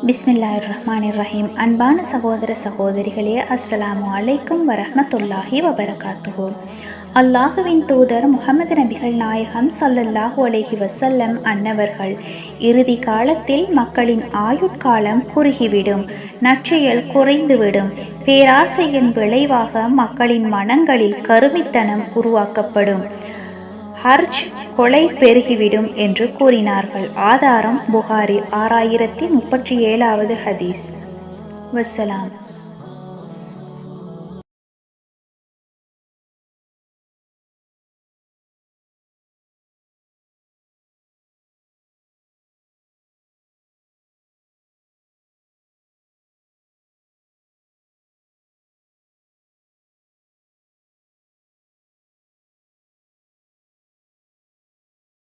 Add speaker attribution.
Speaker 1: பிஸ்மில்லாஹிர்ரஹ்மானிர்ரஹீம். அன்பான சகோதர சகோதரிகளே, அஸ்ஸலாமு அலைக்கும் வரஹ்மத்துல்லாஹி வபரகாத்துஹு. அல்லாஹுவின் தூதர் முஹம்மது நபிகள் நாயகம் ஸல்லல்லாஹு அலைஹி வஸல்லம் அன்னவர்கள் இறுதி காலத்தில் மக்களின் ஆயுட்காலம் குறுகிவிடும், நற்செயல் குறைந்துவிடும், பேராசையின் விளைவாக மக்களின் மனங்களில் கருமித்தனம் உருவாக்கப்படும், ஹர்ஜ் கொலை பெருகிவிடும் என்று கூறினார்கள். ஆதாரம் புகாரி 6037வது ஹதீஸ். வஸ்ஸலாம்.